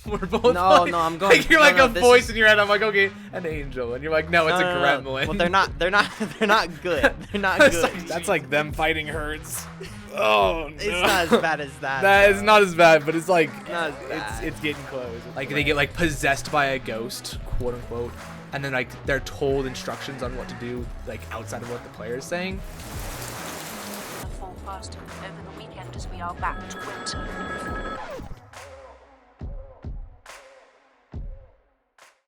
We're both No, I'm going. Like, you're no, like no, a this voice is- in your head. I'm like, okay, an angel, and you're like, no, it's a gremlin. Well, they're not good. They're not That's good. like, that's like them fighting herds. Oh no. It's not as bad as that. That is though. not as bad, but it's like Not as bad. it's getting close. Like they get like possessed by a ghost, quote unquote, and then like they're told instructions on what to do, like outside of what the player is saying. The forecast over the weekend as we are back to winter.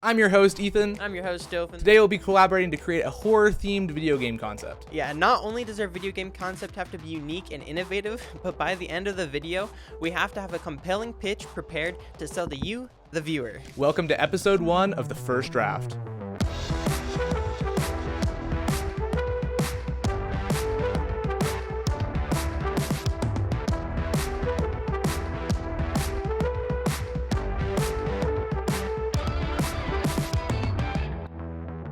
I'm your host, Ethan. I'm your host, Doven. Today we'll be collaborating to create a horror-themed video game concept. Yeah, and not only does our video game concept have to be unique and innovative, but by the end of the video, we have to have a compelling pitch prepared to sell to you, the viewer. Welcome to episode 1 of the first draft.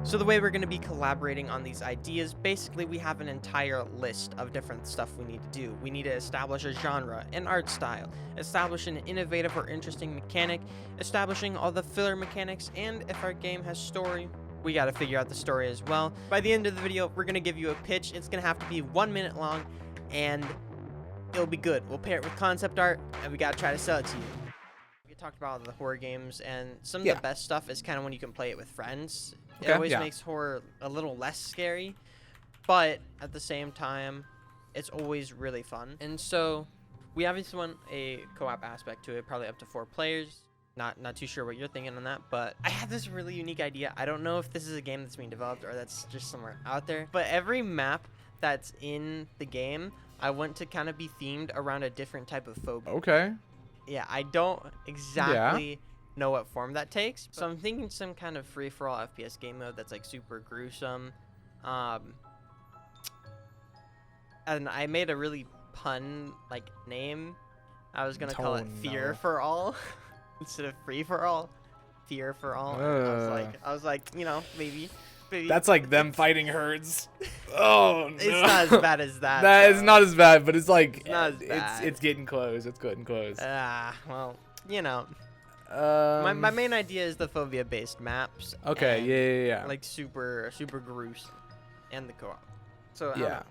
So the way we're going to be collaborating on these ideas, basically we have an entire list of different stuff we need to do. We need to establish a genre, an art style, establish an innovative or interesting mechanic, establishing all the filler mechanics, and if our game has story, we got to figure out the story as well. By the end of the video, we're going to give you a pitch. It's going to have to be 1 minute long, and it'll be good. We'll pair it with concept art, and we got to try to sell it to you. We talked about the horror games, and some of the best stuff is kind of when you can play it with friends. It always makes horror a little less scary, but at the same time, it's always really fun. And so we obviously want a co-op aspect to it, probably up to 4 players. Not too sure what you're thinking on that, but I had this really unique idea. I don't know if this is a game that's being developed or that's just somewhere out there, but every map that's in the game, I want to kind of be themed around a different type of phobia. Okay. Yeah, I don't exactly know what form that takes, so I'm thinking some kind of free-for-all FPS game mode that's like super gruesome. And I made a really pun like name. I was gonna call it Fear for All instead of Free for All. Fear for All. I was like, you know, maybe. That's like them fighting herds. Oh no. It's not as bad as that. That is not as bad, but it's like not as bad. it's getting close. It's getting close. Well, you know. My main idea is the phobia-based maps. Okay, and, yeah. Like super gruesome, and the co-op. So yeah.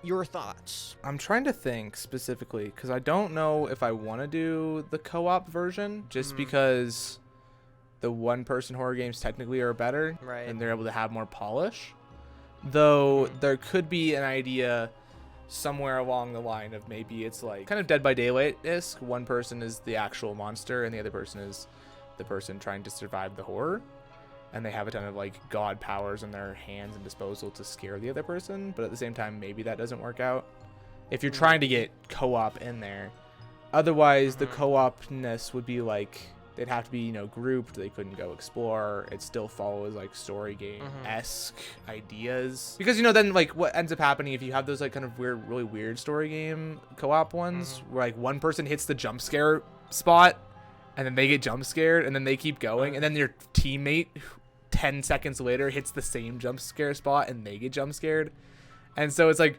Your thoughts? I'm trying to think specifically because I don't know if I want to do the co-op version just because the one-person horror games technically are better, right? And they're able to have more polish. Though there could be an idea somewhere along the line of maybe it's like kind of Dead by Daylight-esque. One person is the actual monster and the other person is the person trying to survive the horror, and they have a ton of like god powers in their hands and disposal to scare the other person, but at the same time maybe that doesn't work out if you're trying to get co-op in there. Otherwise the co-opness would be like they'd have to be, you know, grouped. They couldn't go explore. It still follows like story game-esque ideas. Because, you know, then like what ends up happening if you have those like kind of weird, really weird story game co-op ones where like one person hits the jump scare spot and then they get jump scared and then they keep going and then your teammate 10 seconds later hits the same jump scare spot and they get jump scared. And so it's like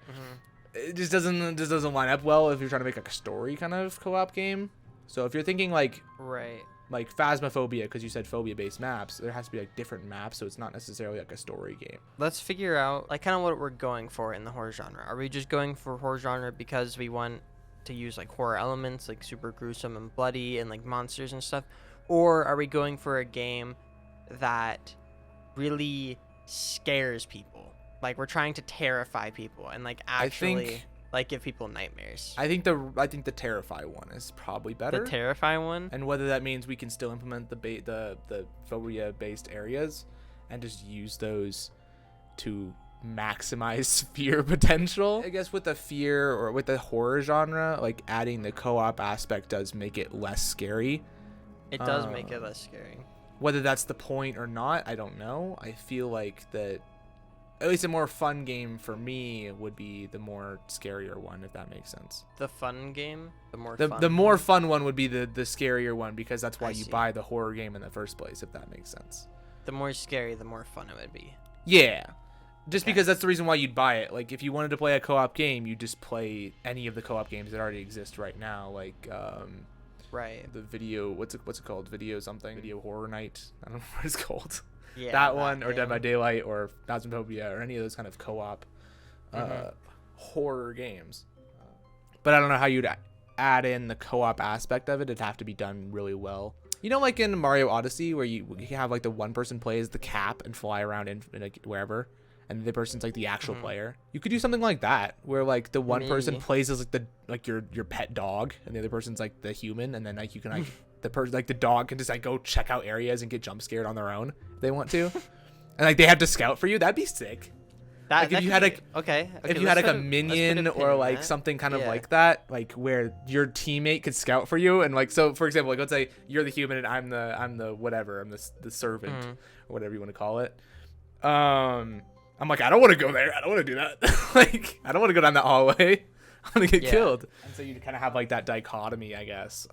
it just doesn't line up well if you're trying to make like a story kind of co-op game. So if you're thinking like like Phasmophobia, because you said phobia-based maps, there has to be like different maps, so it's not necessarily like a story game. Let's figure out like kind of what we're going for in the horror genre. Are we just going for horror genre because we want to use like horror elements, like super gruesome and bloody and like monsters and stuff, or are we going for a game that really scares people? Like we're trying to terrify people and like actually like give people nightmares. I think the Terrify one is probably better. The Terrify one? And whether that means we can still implement the phobia-based areas and just use those to maximize fear potential. I guess with the fear or with the horror genre, like adding the co-op aspect does make it less scary. It does make it less scary. Whether that's the point or not, I don't know. I feel like that at least a more fun game for me would be the more scarier one, if that makes sense. The fun game? The more fun one would be the scarier one, because that's why you buy the horror game in the first place, if that makes sense. The more scary, the more fun it would be. Yeah. Just because that's the reason why you'd buy it. Like, if you wanted to play a co-op game, you just play any of the co-op games that already exist right now. Like, Right. the video, what's it called? Video something? Video horror night? I don't know what it's called. Yeah. That one, or thing. Dead by Daylight, or Phasmophobia, or any of those kind of co-op horror games. But I don't know how you'd add in the co-op aspect of it. It'd have to be done really well. You know, like in Mario Odyssey, where you have like the one person plays the cap and fly around in like wherever, and the person's like the actual player. You could do something like that, where like the one person plays as like your pet dog, and the other person's like the human, and then like you can like the person, like the dog, can just like go check out areas and get jump scared on their own if they want to, and like they have to scout for you. That'd be sick. That, Like if you had like if you had like a minion or like something kind of like that, like where your teammate could scout for you, and like, so for example, like let's say you're the human and I'm the whatever, I'm the servant or whatever you want to call it. I'm like, I don't want to go there. I don't want to do that. Like, I don't want to go down that hallway. I'm gonna get killed. And so you kind of have like that dichotomy, I guess,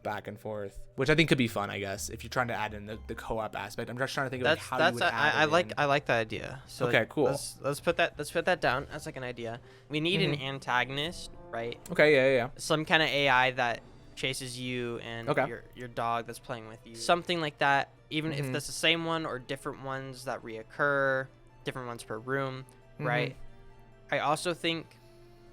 back and forth, which I think could be fun, I guess, if you're trying to add in the co-op aspect. I'm just trying to think of like how you would add I like that idea. So okay, like, cool. Let's put that down as like an idea. We need an antagonist, right? Okay, yeah. Some kind of AI that chases you and your dog that's playing with you. Something like that. Even if that's the same one or different ones that reoccur, different ones per room, right? I also think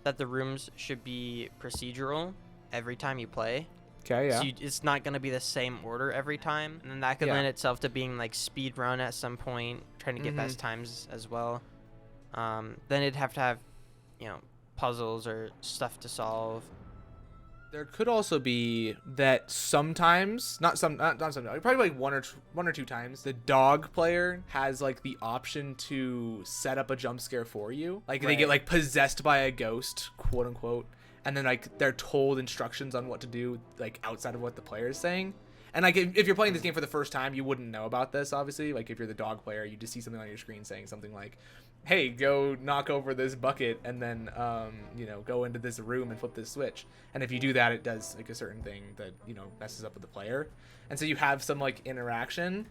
that the rooms should be procedural every time you play. Okay, yeah. So it's not going to be the same order every time. And then that could lend itself to being like speed run at some point, trying to get best times as well. Then it'd have to have, you know, puzzles or stuff to solve. There could also be that sometimes, not sometimes, probably like one or two times, the dog player has like the option to set up a jump scare for you. Like they get like possessed by a ghost, quote unquote, and then like they're told instructions on what to do, like outside of what the player is saying. And like if you're playing this game for the first time, you wouldn't know about this, obviously. Like if you're the dog player, you just see something on your screen saying something like, hey, go knock over this bucket and then you know, go into this room and flip this switch. And if you do that, it does like a certain thing that, you know, messes up with the player. And so you have some like interaction.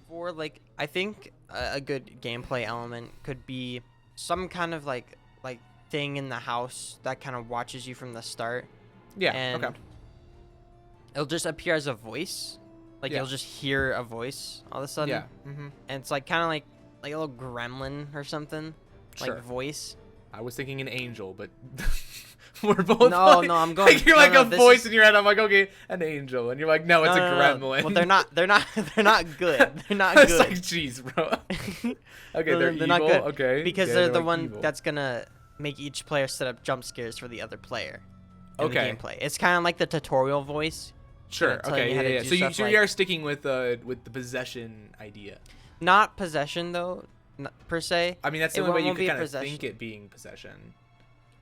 For like, I think a good gameplay element could be some kind of like thing in the house that kind of watches you from the start. Yeah. And okay. It'll just appear as a voice. Like you'll just hear a voice all of a sudden. Yeah. And it's like kind of like a little gremlin or something. Sure. Like voice. I was thinking an angel, but we're both no, like, no, I'm going. Like you're like a voice in your head. I'm like, okay, an angel, and you're like, no, it's a gremlin. Well, they're not good. They're not It's good. like, jeez, bro. Okay, No, they're evil. not good. Okay, because okay, they're the like one evil. that's gonna make each player set up jump scares for the other player. In Okay. the gameplay. It's kind of like the tutorial voice. Sure. Okay. Yeah. So you are sticking with the possession idea. Not possession though, per se. I mean, that's the only way you could kind of think it being possession.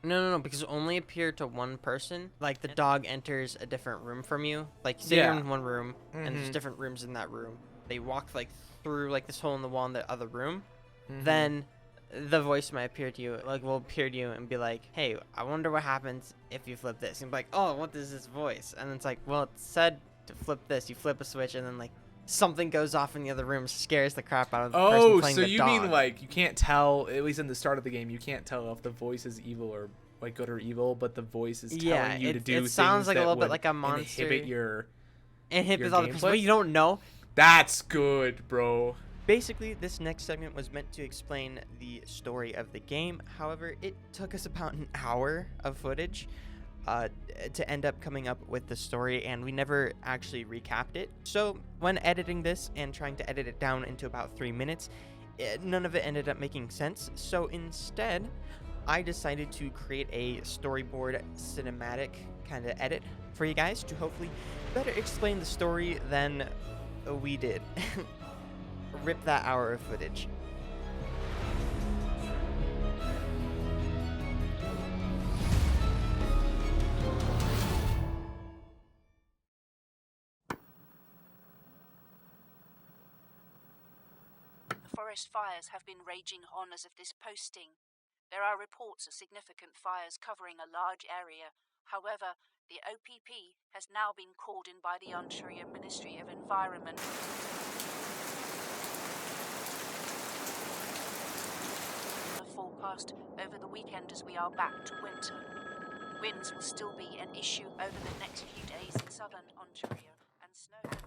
No, because it only appear to one person. Like the dog enters a different room from you. Like say you're in one room and there's different rooms in that room. They walk like through like this hole in the wall in the other room. Then the voice might appear to you, like will appear to you and be like, hey, I wonder what happens if you flip this. And be like, oh, what is this voice? And it's like, well, it said to flip this. You flip a switch and then like something goes off in the other room, scares the crap out of the person playing the dog. Oh, so you mean like you can't tell, at least in the start of the game, you can't tell if the voice is evil or like good or evil, but the voice is telling you to do things. It sounds like that a little would bit like a monster. Inhibit all the people, but you don't know. That's good, bro. Basically, this next segment was meant to explain the story of the game. However, it took us about an hour of footage to end up coming up with the story, and we never actually recapped it. So when editing this and trying to edit it down into about 3 minutes, none of it ended up making sense. So instead, I decided to create a storyboard cinematic kind of edit for you guys to hopefully better explain the story than we did. Rip that hour of footage. The forest fires have been raging on as of this posting. There are reports of significant fires covering a large area. However, the OPP has now been called in by the Ontario Ministry of Environment. The forecast over the weekend as we are back to winter. Winds will still be an issue over the next few days in southern Ontario, and snow continues.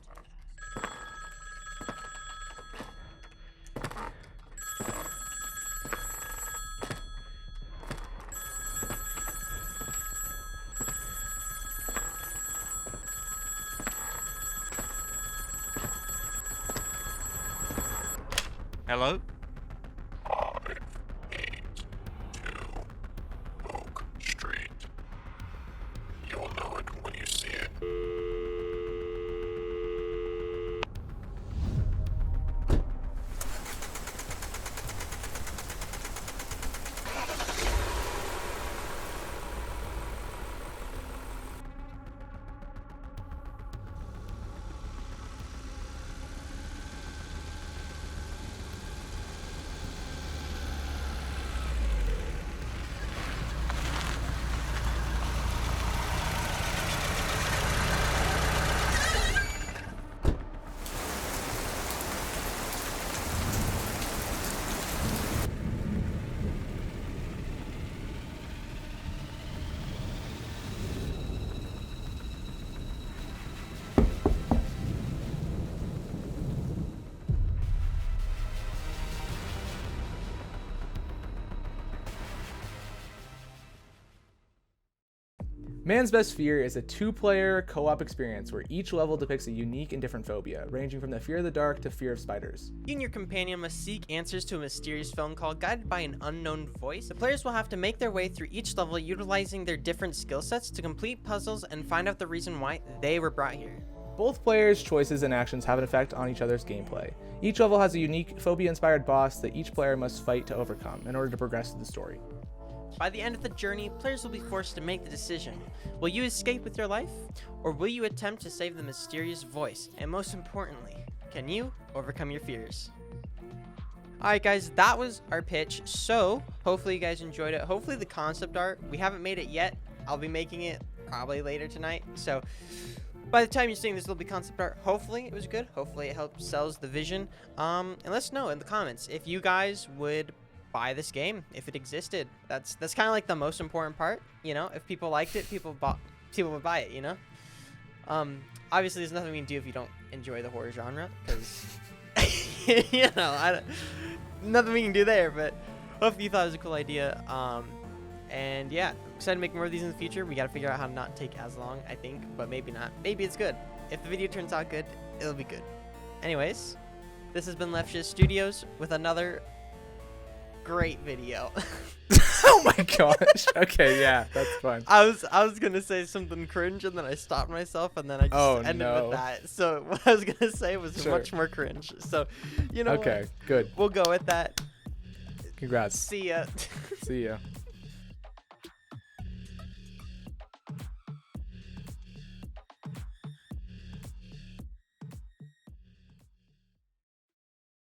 Hello? Oak Street. You'll know it when you see it. Man's Best Fear is a 2-player co-op experience where each level depicts a unique and different phobia, ranging from the fear of the dark to fear of spiders. You and your companion must seek answers to a mysterious phone call guided by an unknown voice. The players will have to make their way through each level utilizing their different skill sets to complete puzzles and find out the reason why they were brought here. Both players' choices and actions have an effect on each other's gameplay. Each level has a unique phobia-inspired boss that each player must fight to overcome in order to progress through the story. By the end of the journey, players will be forced to make the decision. Will you escape with your life? Or will you attempt to save the mysterious voice? And most importantly, can you overcome your fears? Alright guys, that was our pitch. So, hopefully you guys enjoyed it. Hopefully the concept art, we haven't made it yet. I'll be making it probably later tonight. So, by the time you're seeing this, it'll be concept art. Hopefully it was good. Hopefully it helps sells the vision. And let us know in the comments if you guys would buy this game if it existed. That's kind of like the most important part, you know. If people liked it, people would buy it, you know. Obviously there's nothing we can do if you don't enjoy the horror genre, because you know, nothing we can do there. But hopefully you thought it was a cool idea. And yeah, excited to make more of these in the future. We got to figure out how to not take as long, I think, but maybe not. Maybe it's good. If the video turns out good, it'll be good. Anyways, this has been Left Shift Studios with another great video. Oh my gosh. Okay, yeah, that's fun. I was gonna say something cringe, and then I stopped myself, and then I just ended with that. So what I was gonna say was much more cringe. So, you know, Okay, good. we'll go with that. Congrats. See ya. See ya.